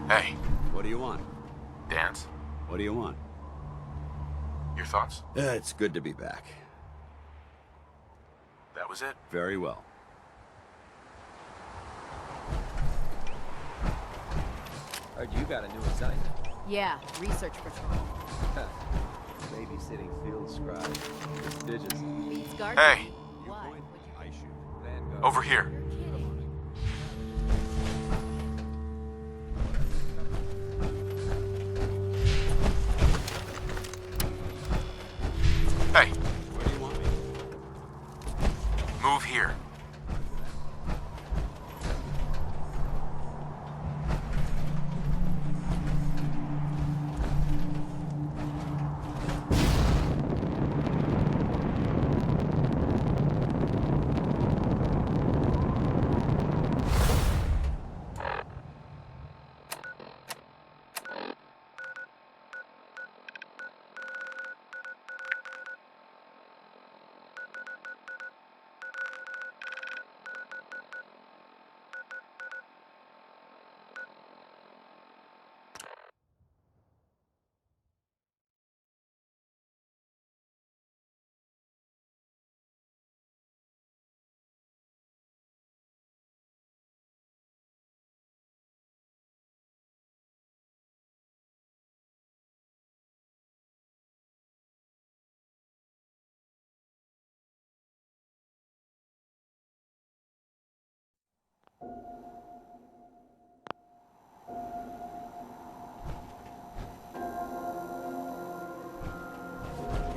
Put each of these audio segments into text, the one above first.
Hey, What do you want? dance. What do you want? Your thoughts? It's good to be back. That was it? Very well. Heard you got a new assignment. Yeah, research patrol. Babysitting field scribe. Prestigious. Beats guard. Hey, What? I shoot. Vanguard. over here. You're kidding. Hey, Where do you want me? move here.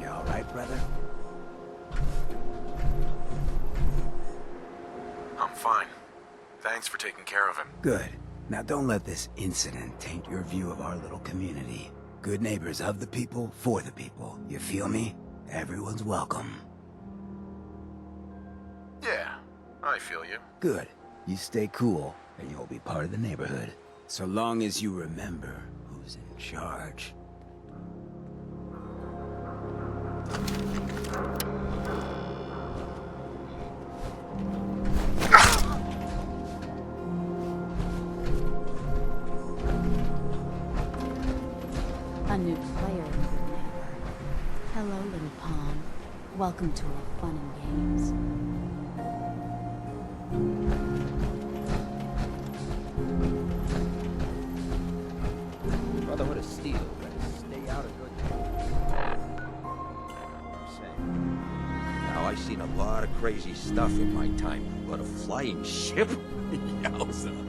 You all right, brother? I'm fine. Thanks for taking care of him. Good. Now don't let this incident taint your view of our little community. Good neighbors of the people, for the people. You feel me? Everyone's welcome. Yeah, I feel you. Good. You stay cool, and you'll be part of the neighborhood. So long as you remember who's in charge. A new player in your neighbor. Hello, little pawn. Welcome to our fun and games. Brotherhood of Steel. Better stay out of good. I'm saying. Now, I've seen a lot of crazy stuff in my time, but a flying ship? Yowza.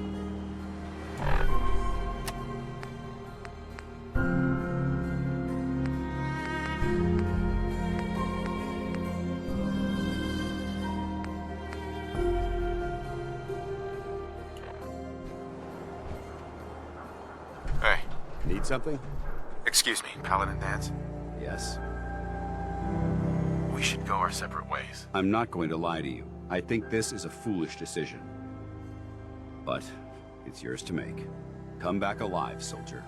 Hey, Need something? excuse me, Paladin Dance. Yes. We should go our separate ways. I'm not going to lie to you. I think this is a foolish decision. But it's yours to make. Come back alive, soldier.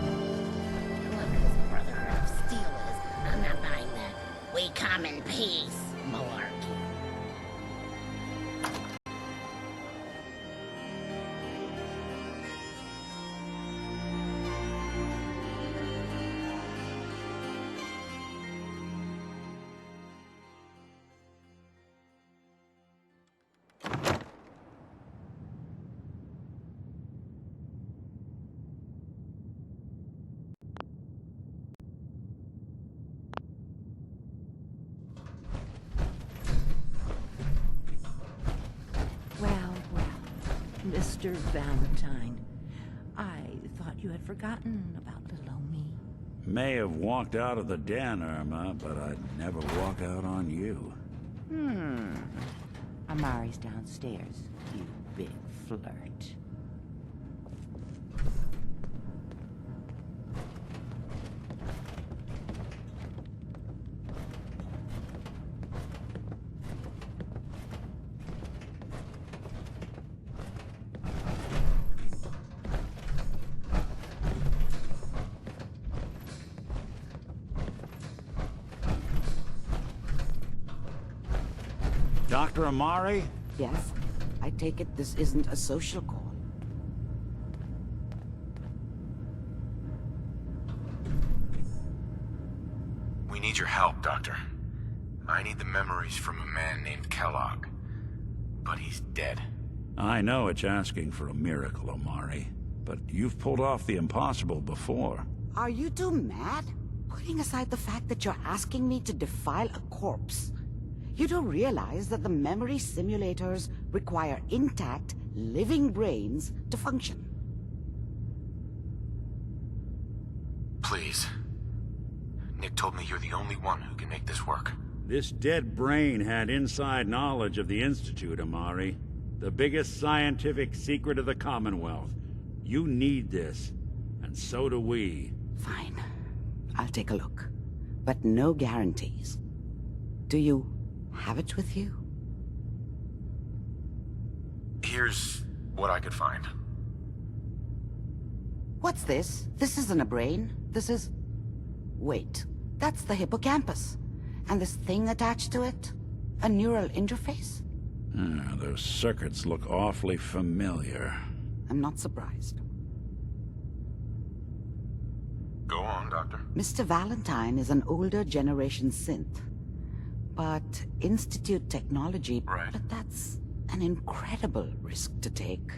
Whoever this Brotherhood of Steel is, I'm not buying that. We come in peace, malarkey. Well, Mr. Valentine, I thought you had forgotten about little old me. May have walked out of the den, Irma, but I'd never walk out on you. Amari's downstairs, you big flirt. Dr. Amari? Yes? I take it this isn't a social call. We need your help, Doctor. I need the memories from a man named Kellogg. But he's dead. I know it's asking for a miracle, Amari. But you've pulled off the impossible before. Are you two mad? Putting aside the fact that you're asking me to defile a corpse, you do realize that the memory simulators require intact, living brains to function. Please. Nick told me you're the only one who can make this work. This dead brain had inside knowledge of the Institute, Amari. The biggest scientific secret of the Commonwealth. You need this, and so do we. Fine. I'll take a look. But no guarantees. Do you have it with you? Here's what I could find. What's this? This isn't a brain. This is... Wait. That's the hippocampus. And this thing attached to it? A neural interface? Those circuits look awfully familiar. I'm not surprised. Go on, Doctor. Mr. Valentine is an older generation synth. But Institute technology... Right. But that's an incredible risk to take.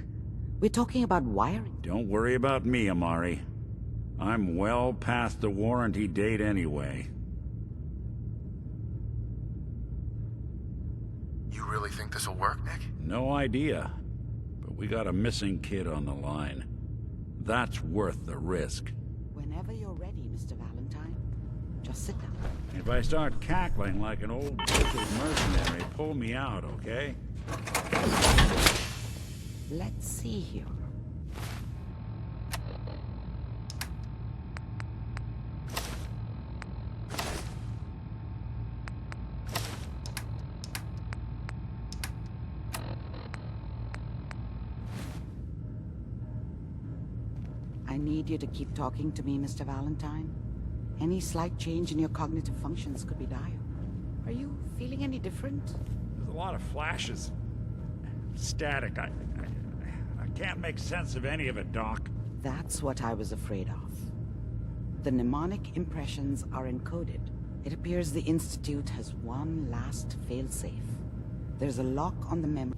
We're talking about wiring. Don't worry about me, Amari. I'm well past the warranty date anyway. You really think this'll work, Nick? No idea. But we got a missing kid on the line. That's worth the risk. Whenever you're ready, Mr. Valentine, just sit down. If I start cackling like an old butchered mercenary, pull me out, okay? Let's see here. I need you to keep talking to me, Mr. Valentine. Any slight change in your cognitive functions could be dire. Are you feeling any different? There's a lot of flashes. Static. I can't make sense of any of it, Doc. That's what I was afraid of. The mnemonic impressions are encoded. It appears the Institute has one last failsafe. There's a lock on the memory.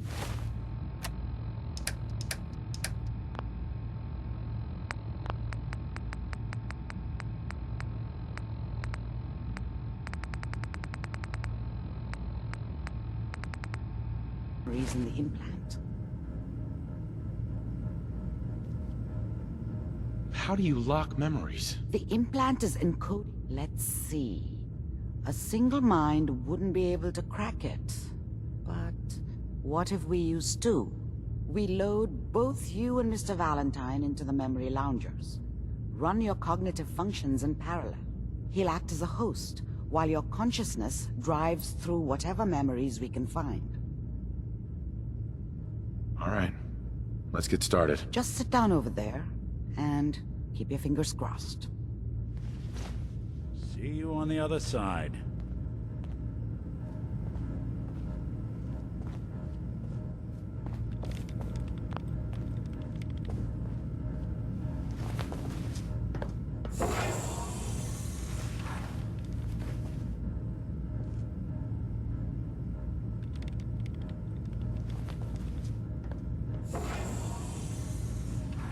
In the implant. How do you lock memories? The implant is encoded. Let's see. A single mind wouldn't be able to crack it. But what if we use two? We load both you and Mr. Valentine into the memory loungers. Run your cognitive functions in parallel. He'll act as a host, while your consciousness drives through whatever memories we can find. All right. Let's get started. Just sit down over there, and keep your fingers crossed. See you on the other side.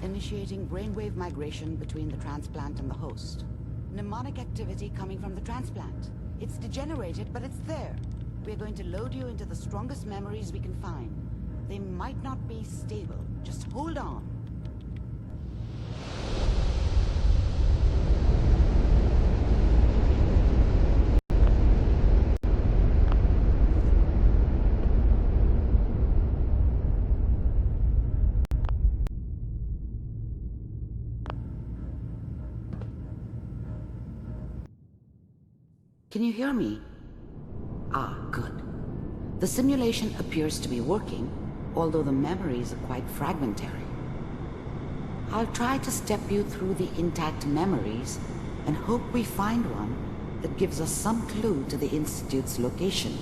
Initiating brainwave migration between the transplant and the host. Mnemonic activity coming from the transplant. It's degenerated, but it's there. We're going to load you into the strongest memories we can find. They might not be stable. Just hold on. Can you hear me? Ah, good. The simulation appears to be working, although the memories are quite fragmentary. I'll try to step you through the intact memories and hope we find one that gives us some clue to the Institute's location.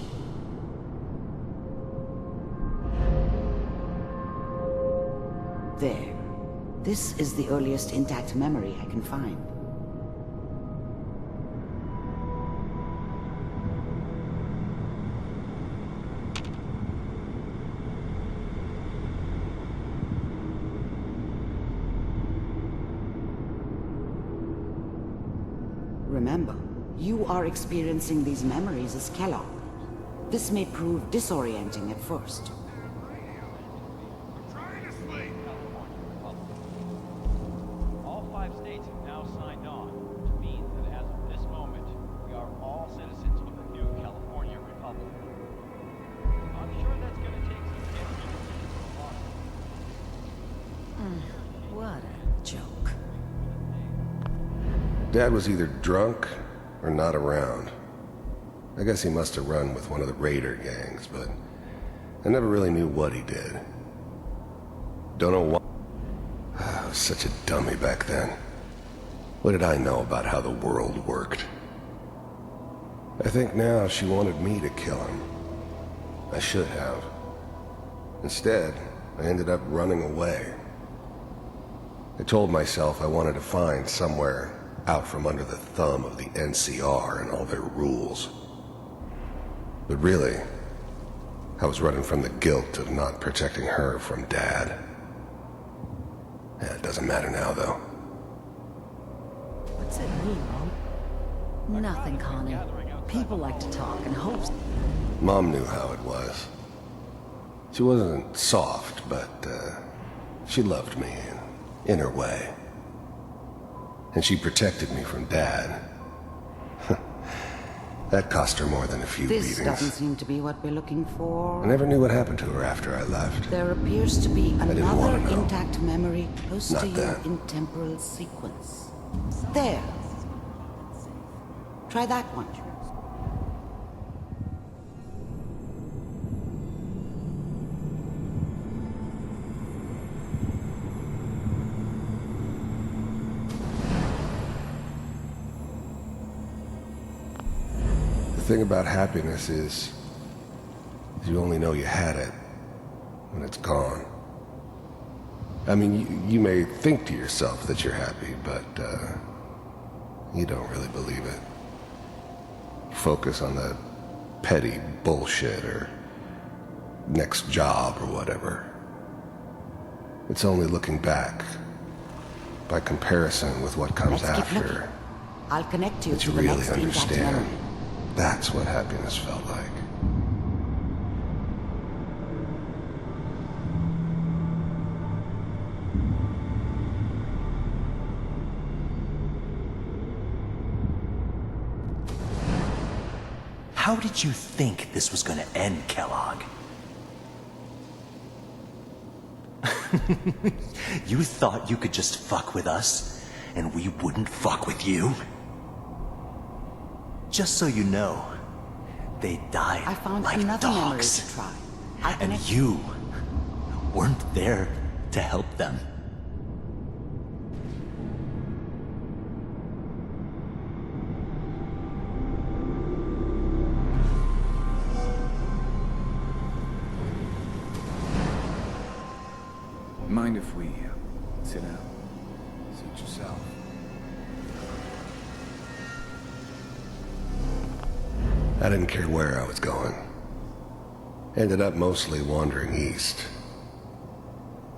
This is the earliest intact memory I can find. Remember, you are experiencing these memories as Kellogg. This may prove disorienting at first. All 5 states have now signed on, which means that as of this moment, we are all citizens of the new California Republic. I'm sure that's going to take some getting used to. What a joke. Dad was either drunk or not around. I guess he must have run with one of the raider gangs, but I never really knew what he did. Don't know why. I was such a dummy back then. What did I know about how the world worked? I think now she wanted me to kill him. I should have. Instead, I ended up running away. I told myself I wanted to find somewhere out from under the thumb of the NCR and all their rules. But really, I was running from the guilt of not protecting her from Dad. It doesn't matter now, though. What's it mean, Mom? Nothing, Connie. People like to talk and hope. Mom knew how it was. She wasn't soft, but she loved me in her way. And she protected me from Dad. That cost her more than a few This beatings. doesn't seem to be what we're looking for. I never knew what happened to her after I left. There appears to be didn't another wanna know. intact memory close Not to you that. in temporal sequence. There. Try that one. The thing about happiness is you only know you had it when it's gone. I mean, you may think to yourself that you're happy, but you don't really believe it. You focus on the petty bullshit or next job or whatever. It's only looking back, by comparison with what comes Let's keep looking. after, I'll connect you that to you the really next intact understand. memory. That's what happiness felt like. How did you think this was gonna end, Kellogg? You thought you could just fuck with us, and we wouldn't fuck with you? Just so you know, they died I found like another memory dogs. to try. I'll And connect you weren't there to help them. Mind if we sit down? Suit yourself. I didn't care where I was going. Ended up mostly wandering east.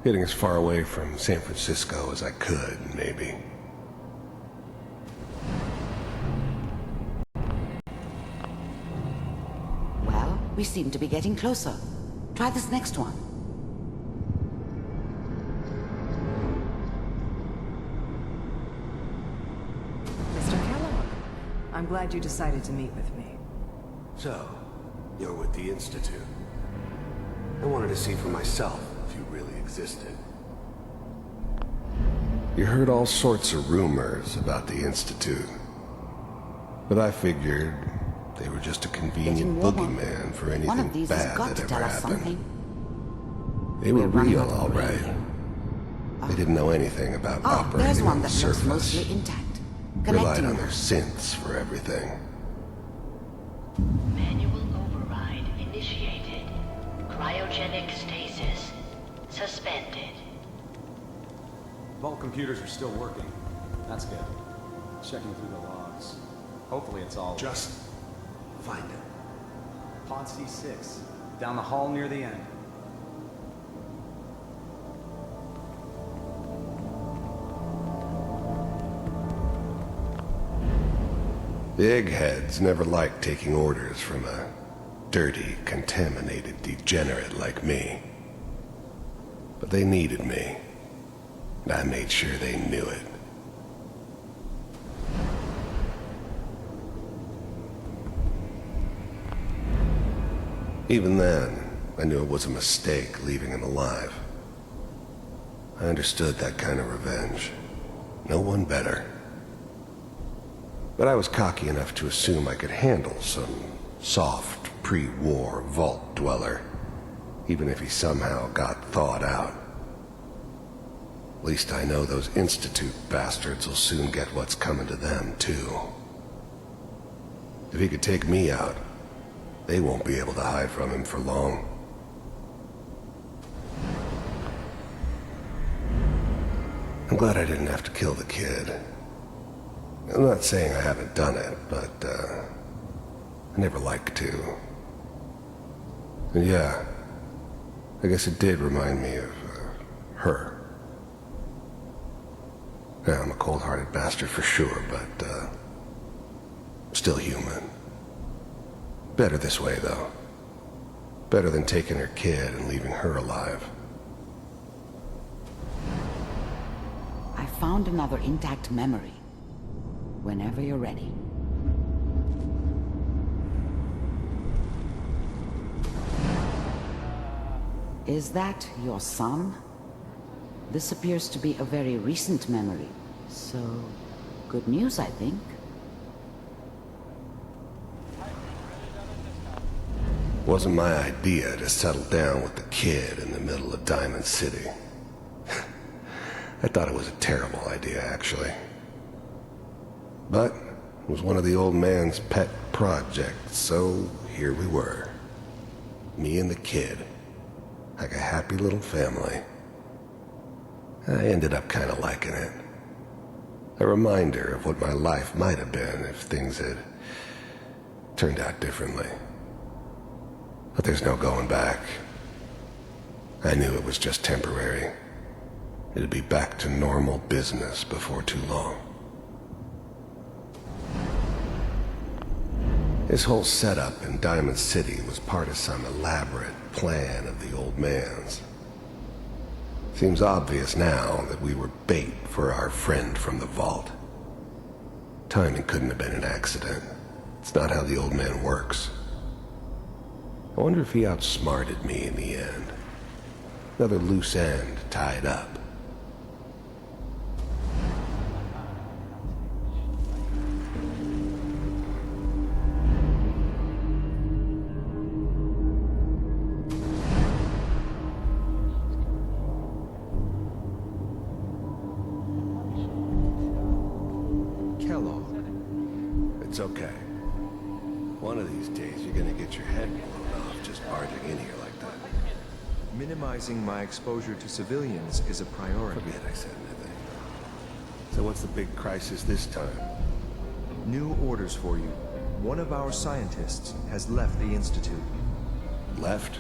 Getting as far away from San Francisco as I could, maybe. Well, we seem to be getting closer. Try this next one. Mr. Kellogg, I'm glad you decided to meet with me. So, you're with the Institute. I wanted to see for myself if you really existed. You heard all sorts of rumors about the Institute. But I figured they were just a convenient Getting warmer. boogeyman for anything One of these has bad got that to ever tell us happened. something. They were We're running real, out of all right. radio. They didn't know anything about Oh, operating there's one on the that looks surface. mostly intact. Relied Connecting on you. their synths for everything. Manual override initiated. Cryogenic stasis suspended. Vault computers are still working. That's good. Checking through the logs. Hopefully it's all... Just find it. Pod C6. Down the hall near the end. The eggheads never liked taking orders from a dirty, contaminated degenerate like me. But they needed me, and I made sure they knew it. Even then, I knew it was a mistake leaving him alive. I understood that kind of revenge. No one better. But I was cocky enough to assume I could handle some soft, pre-war vault dweller, even if he somehow got thawed out. At least I know those Institute bastards will soon get what's coming to them, too. If he could take me out, they won't be able to hide from him for long. I'm glad I didn't have to kill the kid. I'm not saying I haven't done it, but, I never like to. And yeah, I guess it did remind me of, her. Yeah, I'm a cold-hearted bastard for sure, but, still human. Better this way, though. Better than taking her kid and leaving her alive. I found another intact memory. Whenever you're ready. Is that your son? This appears to be a very recent memory, so good news, I think. Wasn't my idea to settle down with the kid in the middle of Diamond City. I thought it was a terrible idea, actually. But it was one of the old man's pet projects, so here we were. Me and the kid, like a happy little family. I ended up kind of liking it. A reminder of what my life might have been if things had turned out differently. But there's no going back. I knew it was just temporary. It'd be back to normal business before too long. This whole setup in Diamond City was part of some elaborate plan of the old man's. Seems obvious now that we were bait for our friend from the vault. Timing couldn't have been an accident. It's not how the old man works. I wonder if he outsmarted me in the end. Another loose end tied up. It's okay. One of these days, you're gonna get your head blown off just barging in here like that. Minimizing my exposure to civilians is a priority. Forget I said anything. So what's the big crisis this time? New orders for you. One of our scientists has left the Institute. Left?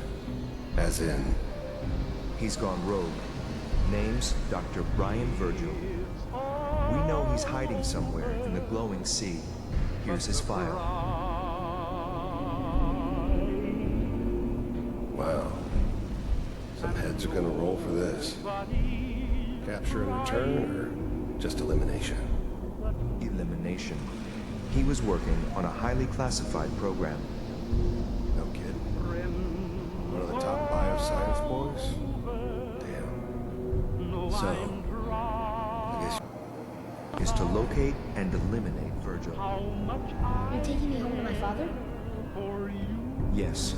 As in? He's gone rogue. Name's Dr. Brian Virgil. We know he's hiding somewhere in the glowing sea. Here's his file. Wow. Some heads are gonna roll for this. Capture and return, or just elimination? Elimination. He was working on a highly classified program. No kidding. One of the top bioscience boys? Damn. So, I guess... is to locate and eliminate Virgil. You're taking me home to my father? Yes.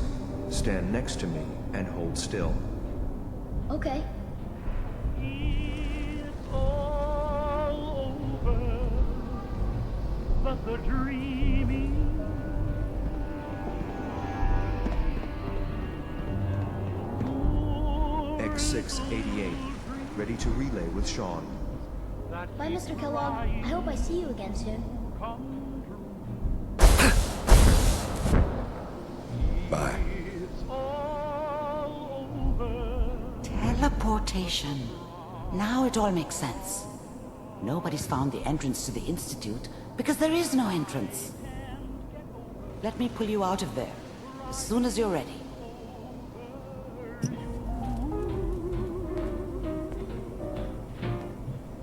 Stand next to me and hold still. Okay. It's all over, but the dreaming. X688, ready to relay with Sean. Bye, Mr. Kellogg. I hope I see you again soon. Bye. Teleportation. Now it all makes sense. Nobody's found the entrance to the Institute because there is no entrance. Let me pull you out of there as soon as you're ready.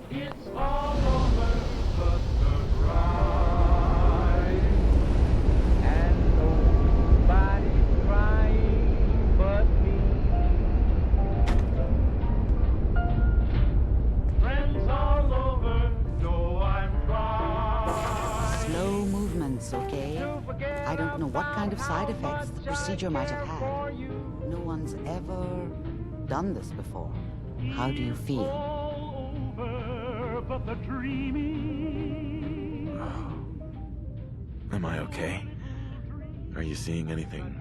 It's all over but the bride, and nobody's crying but me. Friends all over know I'm trying. Slow movements, okay? I don't know what kind of side effects the procedure might have had. No one's ever done this before. How do you feel? But the dreaming. Am I okay? Are you seeing anything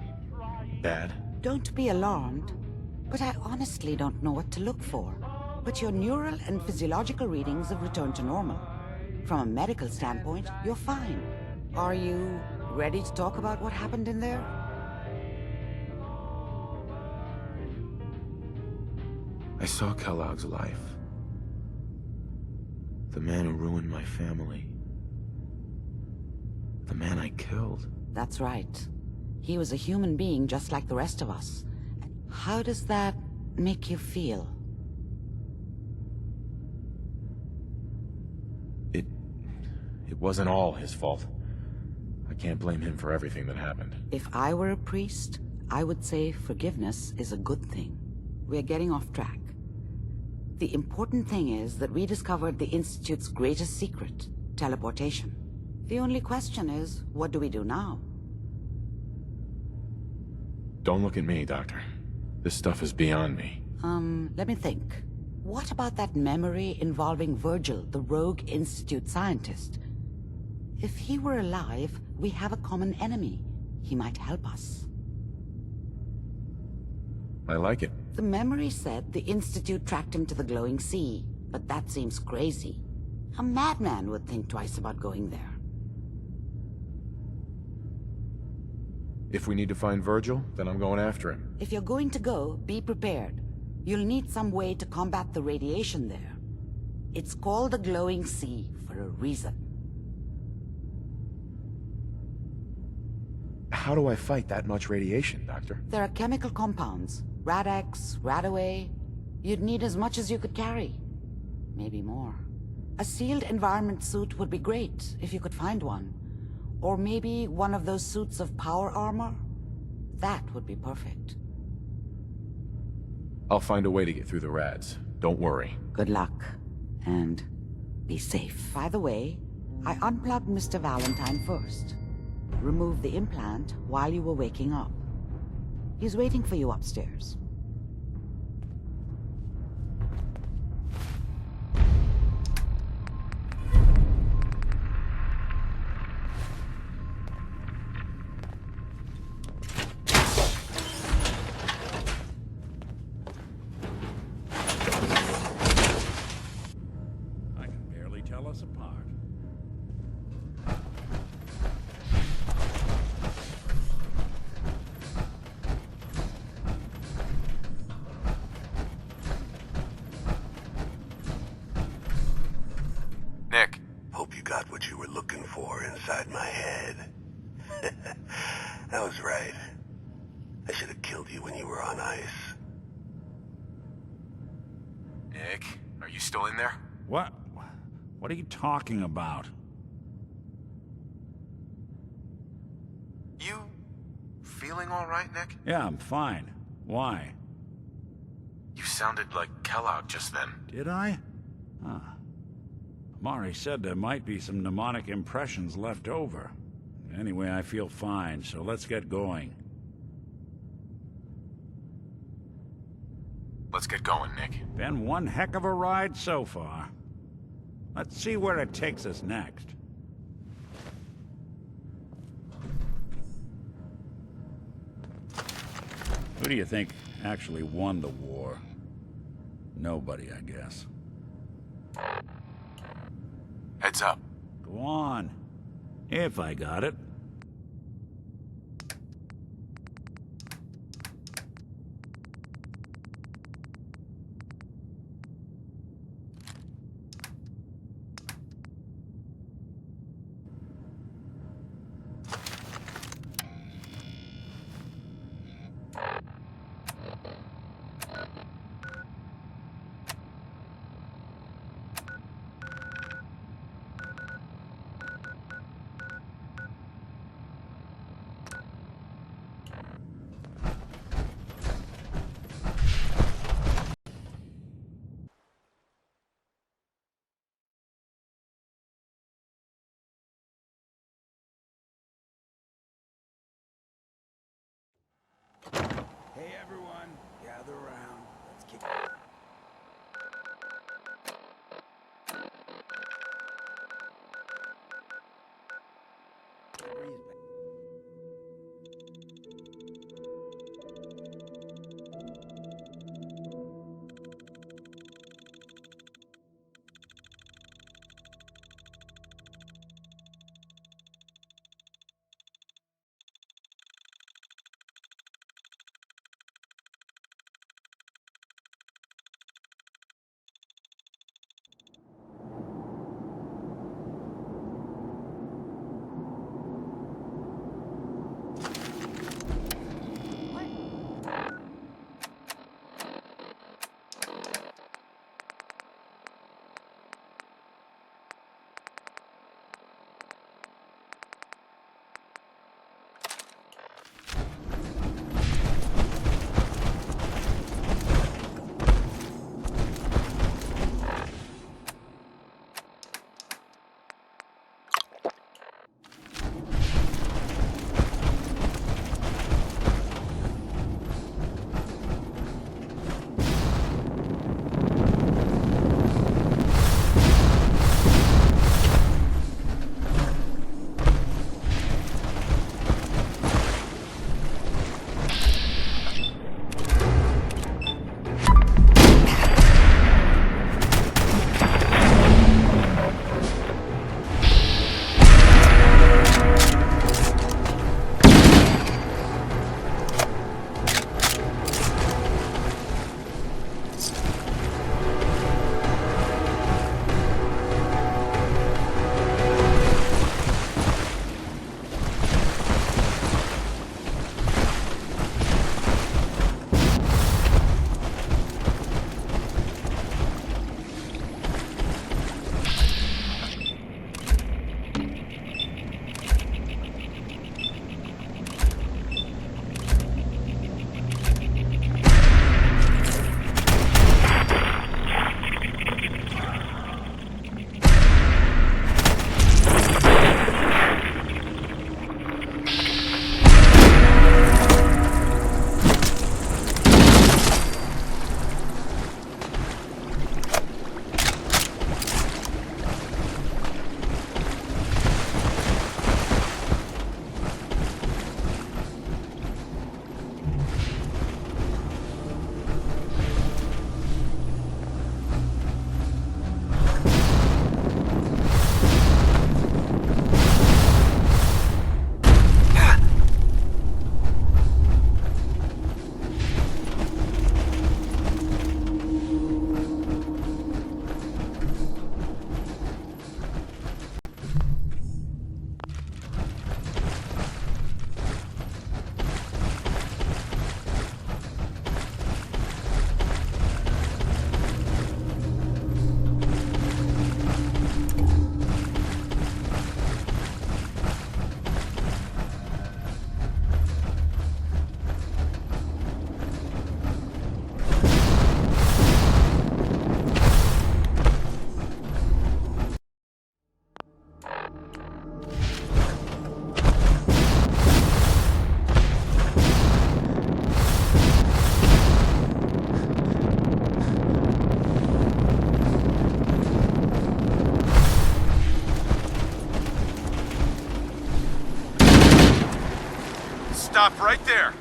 bad? Don't be alarmed, but I honestly don't know what to look for. But your neural and physiological readings have returned to normal. From a medical standpoint, you're fine. Are you ready to talk about what happened in there? I saw Kellogg's life. The man who ruined my family. The man I killed. That's right. He was a human being just like the rest of us. How does that make you feel? It wasn't all his fault. I can't blame him for everything that happened. If I were a priest, I would say forgiveness is a good thing. We're getting off track. The important thing is that we discovered the Institute's greatest secret, teleportation. The only question is, what do we do now? Don't look at me, Doctor. This stuff is beyond me. Let me think. What about that memory involving Virgil, the rogue Institute scientist? If he were alive, we have a common enemy. He might help us. I like it. The memory said the Institute tracked him to the glowing sea, but that seems crazy. A madman would think twice about going there. If we need to find Virgil, then I'm going after him. If you're going to go, be prepared. You'll need some way to combat the radiation there. It's called the glowing sea for a reason. How do I fight that much radiation, Doctor? There are chemical compounds. Rad-X, Radaway. You'd need as much as you could carry. Maybe more. A sealed environment suit would be great, if you could find one. Or maybe one of those suits of power armor? That would be perfect. I'll find a way to get through the rads. Don't worry. Good luck. And be safe. By the way, I unplugged Mr. Valentine first. Removed the implant while you were waking up. He's waiting for you upstairs. I can barely tell us apart. Nick. Hope you got what you were looking for inside my head. I was right. I should have killed you when you were on ice. Nick, are you still in there? What? What are you talking about? You feeling all right, Nick? Yeah, I'm fine. Why? You sounded like Kellogg just then. Did I? Huh. Mari said there might be some mnemonic impressions left over. Anyway, I feel fine, so let's get going. Let's get going, Nick. Been one heck of a ride so far. Let's see where it takes us next. Who do you think actually won the war? Nobody, I guess. Heads up. Go on. If I got it. Hey everyone, gather around. Let's kick Stop right there.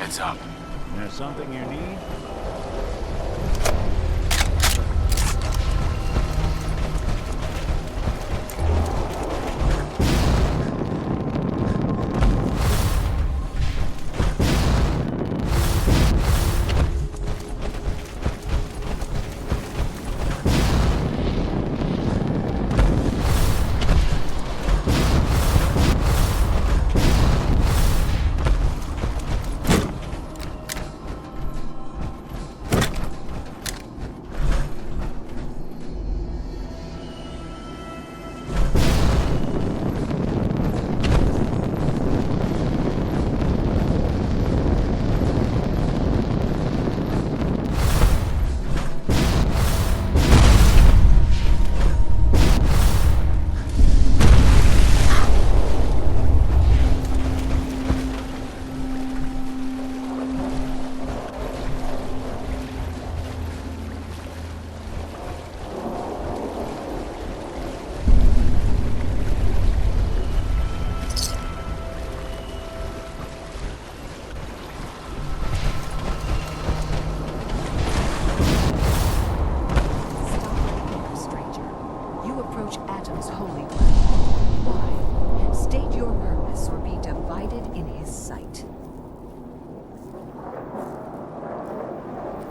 Heads up. There's something you need?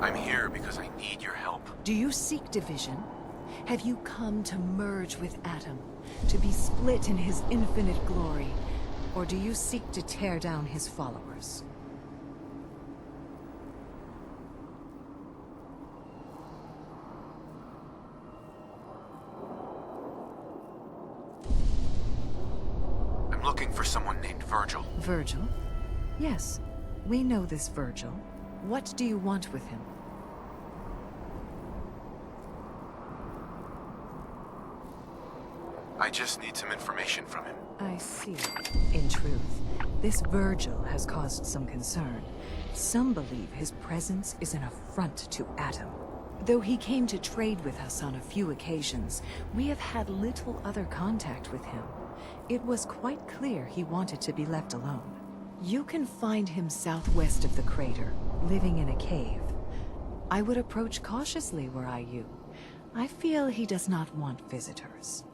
I'm here because I need your help. Do you seek division? Have you come to merge with Atom, to be split in his infinite glory? Or do you seek to tear down his followers? I'm looking for someone named Virgil. Virgil? Yes, we know this Virgil. What do you want with him? I just need some information from him. I see. In truth, this Virgil has caused some concern. Some believe his presence is an affront to Atom. Though he came to trade with us on a few occasions, we have had little other contact with him. It was quite clear he wanted to be left alone. You can find him southwest of the crater, living in a cave. I would approach cautiously were I you. I feel he does not want visitors.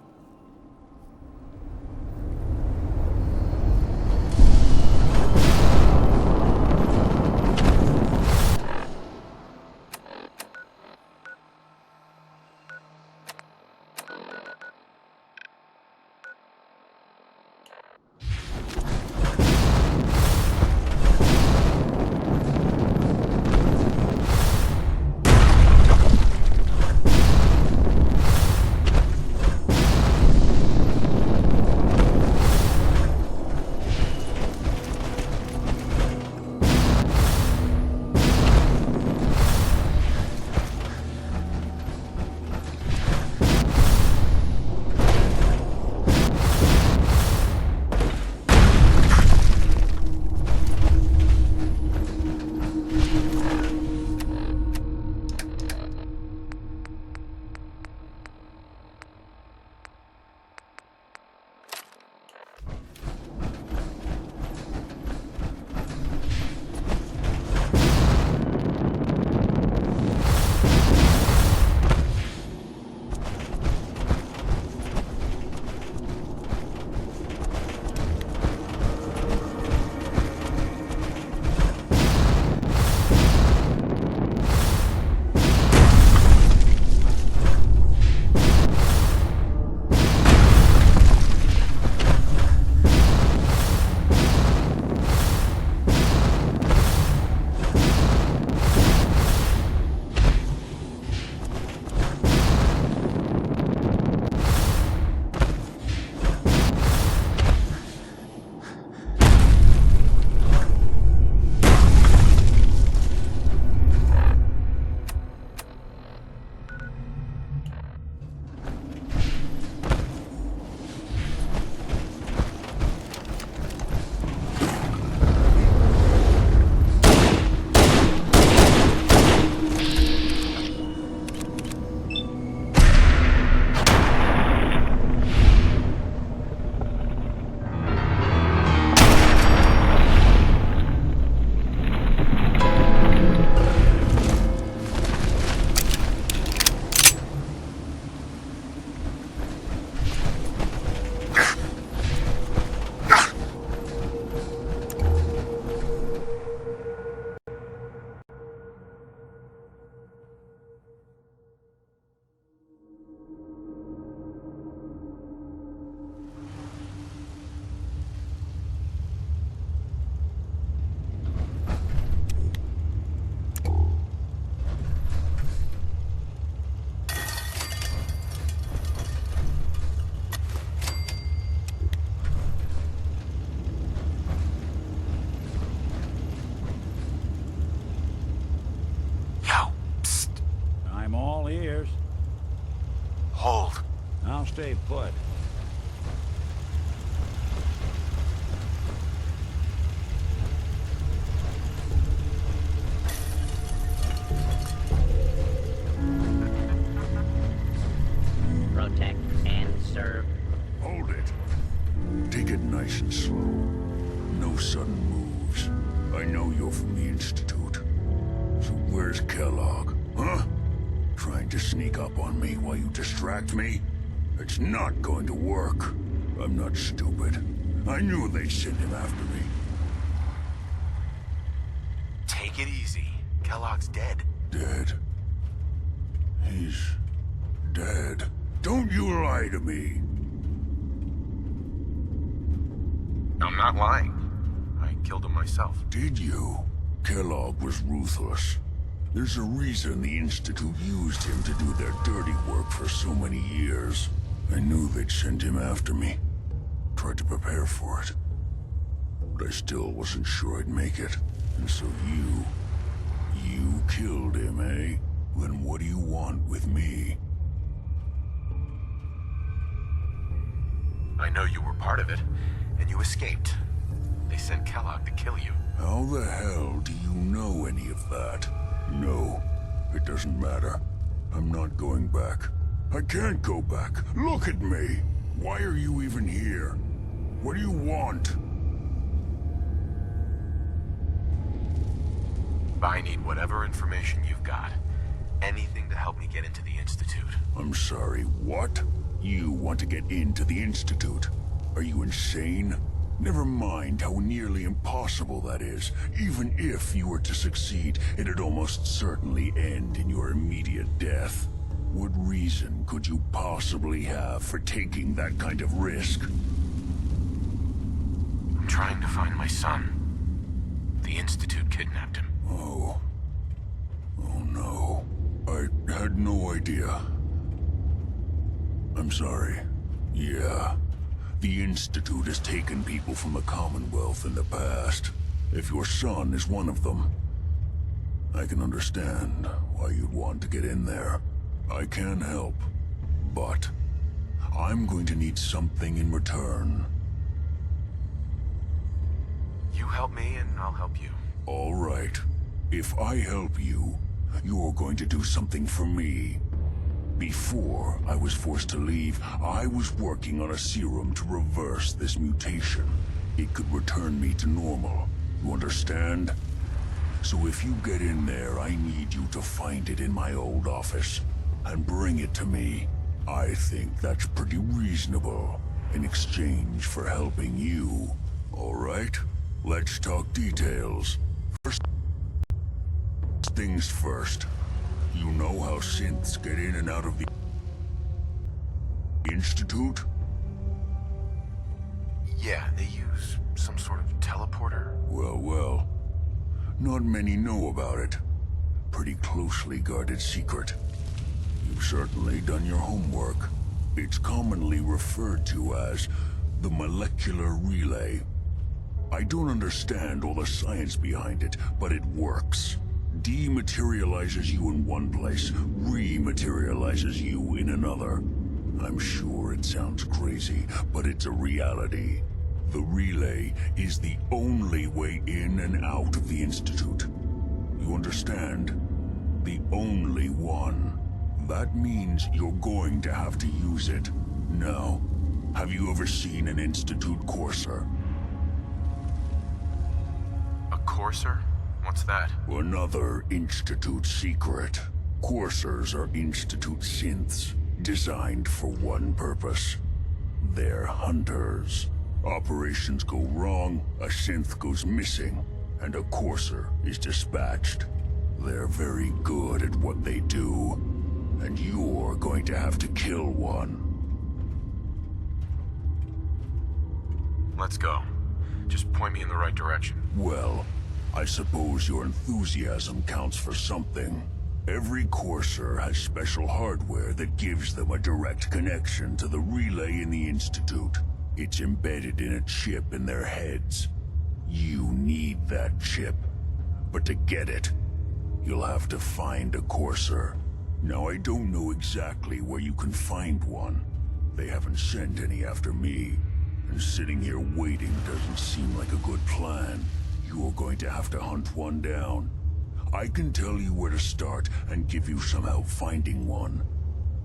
stay put. Protect and serve. Hold it. Take it nice and slow. No sudden moves. I know you're from the Institute. So where's Kellogg, huh? Trying to sneak up on me while you distract me? It's not going to work. I'm not stupid. I knew they'd send him after me. Take it easy. Kellogg's dead. Dead? He's dead. Don't you lie to me. I'm not lying. I killed him myself. Did you? Kellogg was ruthless. There's a reason the Institute used him to do their dirty work for so many years. I knew they'd send him after me. Tried to prepare for it. But I still wasn't sure I'd make it. And so you killed him, eh? Then what do you want with me? I know you were part of it, and you escaped. They sent Kellogg to kill you. How the hell do you know any of that? No, it doesn't matter. I'm not going back. I can't go back. Look at me. Why are you even here? What do you want? I need whatever information you've got. Anything to help me get into the Institute. I'm sorry, what? You want to get into the Institute? Are you insane? Never mind how nearly impossible that is. Even if you were to succeed, it'd almost certainly end in your immediate death. What reason could you possibly have for taking that kind of risk? I'm trying to find my son. The Institute kidnapped him. Oh. Oh no. I had no idea. I'm sorry. Yeah. The Institute has taken people from the Commonwealth in the past. If your son is one of them, I can understand why you'd want to get in there. I can help, but I'm going to need something in return. You help me and I'll help you. All right. If I help you, you're going to do something for me. Before I was forced to leave, I was working on a serum to reverse this mutation. It could return me to normal. You understand? So if you get in there, I need you to find it in my old office and bring it to me. I think that's pretty reasonable in exchange for helping you. All right? Let's talk details. First things first. You know how synths get in and out of the Institute? Yeah, they use some sort of teleporter. Well. Not many know about it. Pretty closely guarded secret. You've certainly done your homework. It's commonly referred to as the molecular relay. I don't understand all the science behind it, but it works. Dematerializes you in one place, rematerializes you in another. I'm sure it sounds crazy, but it's a reality. The relay is the only way in and out of the Institute. You understand? The only one. That means you're going to have to use it. Now, have you ever seen an Institute courser? A courser? What's that? Another Institute secret. Coursers are Institute synths, designed for one purpose. They're hunters. Operations go wrong, a synth goes missing, and a courser is dispatched. They're very good at what they do, and you're going to have to kill one. Let's go. Just point me in the right direction. Well, I suppose your enthusiasm counts for something. Every courser has special hardware that gives them a direct connection to the relay in the Institute. It's embedded in a chip in their heads. You need that chip. But to get it, you'll have to find a courser. Now, I don't know exactly where you can find one, They haven't sent any after me. And sitting here waiting doesn't seem like a good plan. You're going to have to hunt one down. I can tell you where to start and give you some help finding one.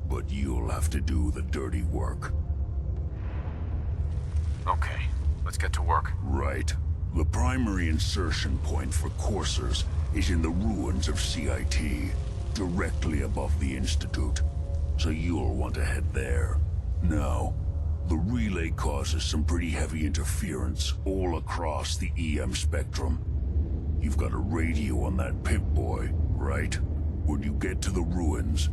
But you'll have to do the dirty work. Okay, let's get to work. Right. The primary insertion point for coursers is in the ruins of CIT, directly above the Institute. So you'll want to head there. Now, the relay causes some pretty heavy interference all across the EM spectrum. You've got a radio on that Pip-Boy, right? When you get to the ruins,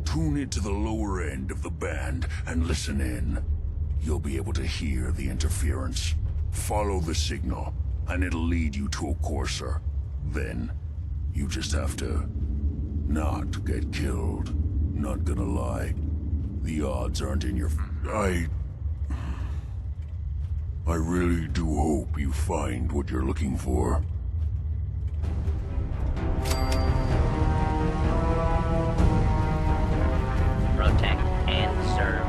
tune it to the lower end of the band and listen in. You'll be able to hear the interference. Follow the signal, and it'll lead you to a courser. Then, you just have to not get killed. Not gonna lie. The odds aren't in your... I really do hope you find what you're looking for. Protect and serve.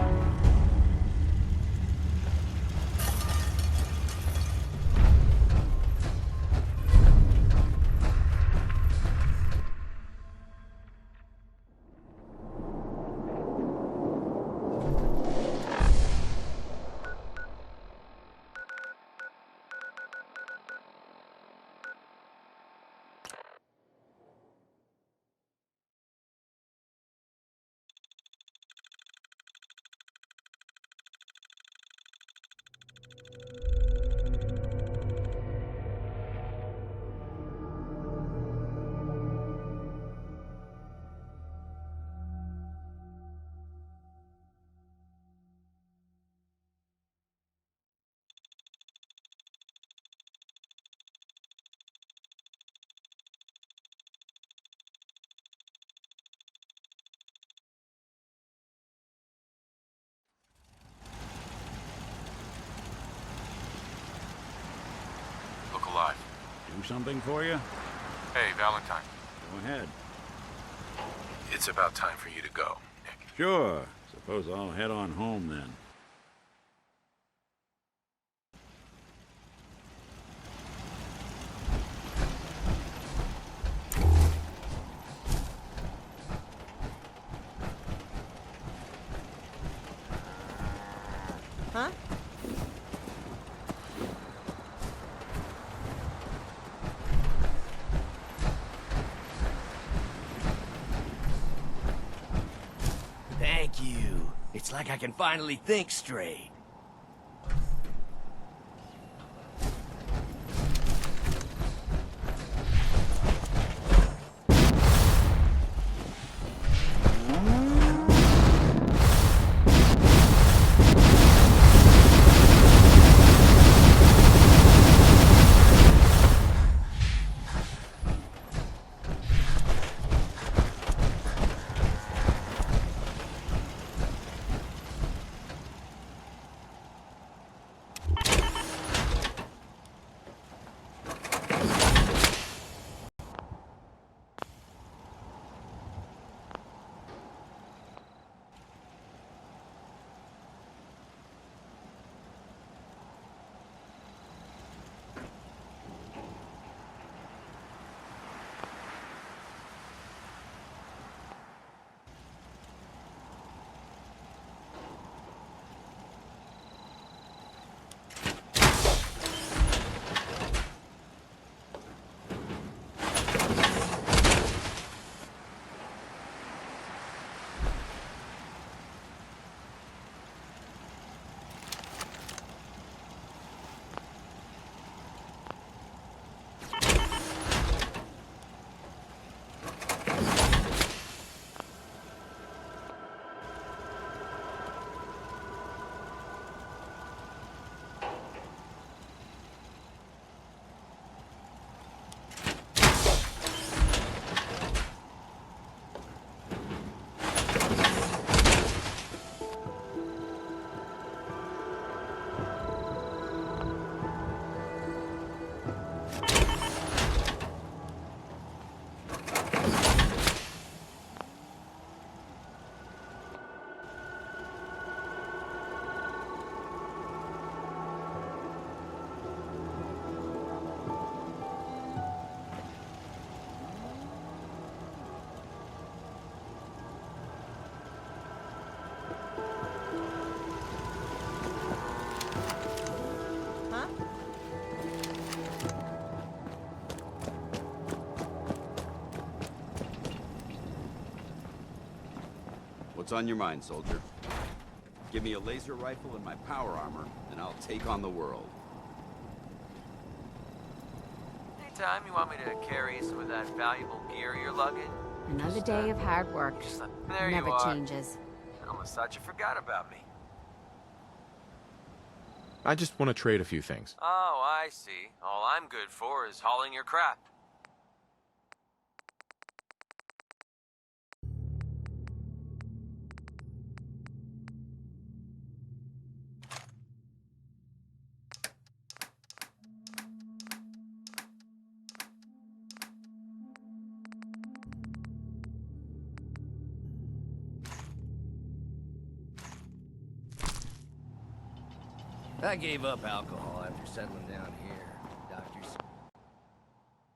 Look alive. Do something for you? Hey, Valentine. Go ahead. It's about time for you to go, Nick. Sure. Suppose I'll head on home then. Huh? Thank you. It's like I can finally think straight. What's on your mind, soldier? Give me a laser rifle and my power armor, and I'll take on the world. Anytime you want me to carry some of that valuable gear you're lugging? Another day of hard work. There Never you are. changes. I almost thought you forgot about me. I just want to trade a few things. Oh, I see. All I'm good for is hauling your crap. I gave up alcohol after settling down here. Doctors